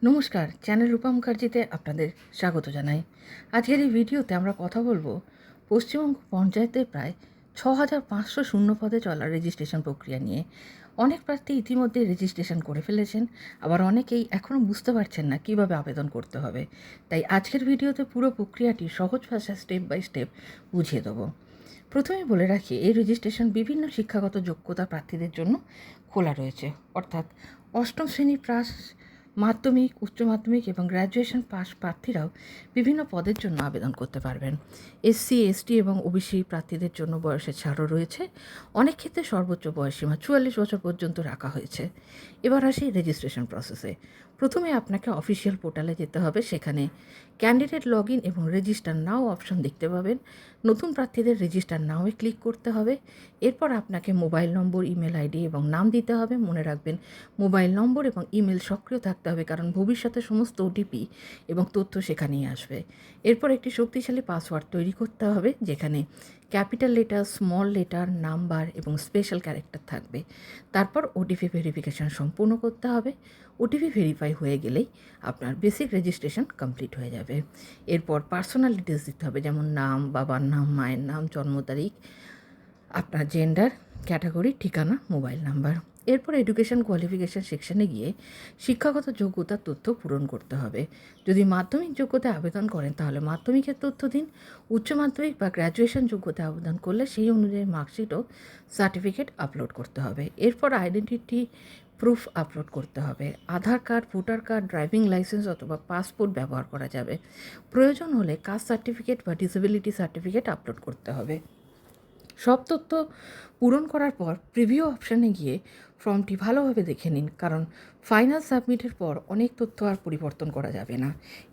নমস্কার, চ্যানেল রূপা মুখার্জিতে আপনাদের স্বাগত জানাই। আজকের এই ভিডিওতে আমরা কথা বলবো পশ্চিমবঙ্গ পঞ্চায়েতের প্রায় 6,500 শূন্য পদে চলা রেজিস্ট্রেশন প্রক্রিয়া নিয়ে। অনেক প্রার্থী ইতিমধ্যে রেজিস্ট্রেশন করে ফেলেছেন, আবার অনেকেই এখনও বুঝতে পারছেন না কীভাবে আবেদন করতে হবে। তাই আজকের ভিডিওতে পুরো প্রক্রিয়াটি সহজ ভাষায় স্টেপ বাই স্টেপ বুঝিয়ে দেবো। প্রথমেই বলে রাখি, এই রেজিস্ট্রেশন বিভিন্ন শিক্ষাগত যোগ্যতা প্রার্থীদের জন্য খোলা রয়েছে, অর্থাৎ অষ্টম শ্রেণী পাস, মাধ্যমিক, উচ্চ মাধ্যমিক এবং গ্র্যাজুয়েশন পাস প্রার্থীরাও বিভিন্ন পদের জন্য আবেদন করতে পারবেন। এসসি, এসটি এবং ওবিসি প্রার্থীদের জন্য বয়সের ছাড়ও রয়েছে। অনেক ক্ষেত্রে সর্বোচ্চ বয়সসীমা 44 বছর পর্যন্ত রাখা হয়েছে। এবার আসি রেজিস্ট্রেশন প্রসেসে। প্রথমে আপনাকে অফিসিয়াল পোর্টালে যেতে হবে। সেখানে ক্যান্ডিডেট লগ ইন এবং রেজিস্টার নাও অপশন দেখতে পাবেন। নতুন প্রার্থীদের রেজিস্টার নাওয়ে ক্লিক করতে হবে। এরপর আপনাকে মোবাইল নম্বর, ইমেল আইডি এবং নাম দিতে হবে। মনে রাখবেন, মোবাইল নম্বর এবং ইমেল সক্রিয় থাকতে হবে, কারণ ভবিষ্যতে সমস্ত ওটিপি এবং তথ্য সেখানেই আসবে। এরপর একটি শক্তিশালী পাসওয়ার্ড তৈরি করতে হবে, যেখানে capital letter, small letter, number এবং স্পেশাল ক্যারেক্টার থাকবে। তারপর ওটিপি ভেরিফিকেশান সম্পূর্ণ করতে হবে। ওটিপি ভেরিফাই হয়ে গেলেই আপনার বেসিক রেজিস্ট্রেশন কমপ্লিট হয়ে যাবে। এরপর পার্সোনাল ডিটেলস দিতে হবে, যেমন নাম, বাবার নাম, মায়ের নাম, জন্ম তারিখ, আপনার জেন্ডার, ক্যাটাগরি, ঠিকানা, মোবাইল নাম্বার। এরপর এডুকেশন কোয়ালিফিকেশান সেকশানে গিয়ে শিক্ষাগত যোগ্যতার তথ্য পূরণ করতে হবে। যদি মাধ্যমিক যোগ্যতায় আবেদন করেন তাহলে মাধ্যমিকের তথ্য দিন। উচ্চ মাধ্যমিক বা গ্র্যাজুয়েশন যোগ্যতায় আবেদন করলে সেই অনুযায়ী মার্কশিট ও সার্টিফিকেট আপলোড করতে হবে। এরপর আইডেন্টিটি প্রুফ আপলোড করতে হবে। Aadhaar card, voter card, driving licence অথবা পাসপোর্ট ব্যবহার করা যাবে। প্রয়োজন হলে কাস্ট সার্টিফিকেট বা ডিসেবিলিটি সার্টিফিকেট আপলোড করতে হবে। সব তথ্য পূরণ করার পর প্রিভিউ অপশানে গিয়ে ফর্মটি ভালোভাবে দেখে নিন, কারণ ফাইনাল সাবমিটের পর অনেক তথ্য আর পরিবর্তন করা যাবে না।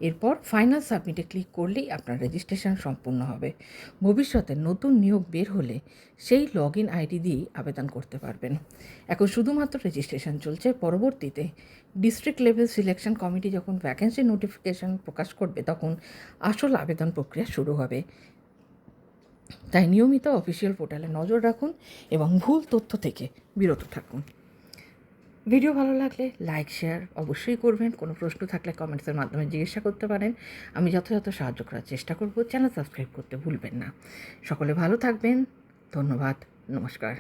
এরপর ফাইনাল সাবমিটে ক্লিক করলেই আপনার রেজিস্ট্রেশন সম্পূর্ণ হবে। ভবিষ্যতে নতুন নিয়োগ বের হলে সেই লগ ইন আইডি দিয়েই আবেদন করতে পারবেন। এখন শুধুমাত্র রেজিস্ট্রেশন চলছে। পরবর্তীতে ডিস্ট্রিক্ট লেভেল সিলেকশন কমিটি যখন ভ্যাকেন্সি নোটিফিকেশান প্রকাশ করবে, তখন আসল আবেদন প্রক্রিয়া শুরু হবে। তাই নিয়মিত অফিসিয়াল পোর্টালে নজর রাখুন এবং ভুল তথ্য থেকে বিরত থাকুন। ভিডিও ভালো লাগলে লাইক, শেয়ার অবশ্যই করবেন। কোনো প্রশ্ন থাকলে কমেন্টসের মাধ্যমে জিজ্ঞাসা করতে পারেন। আমি যথাযথ সাহায্য করার চেষ্টা করব। চ্যানেল সাবস্ক্রাইব করতে ভুলবেন না। সকলে ভালো থাকবেন। ধন্যবাদ। নমস্কার।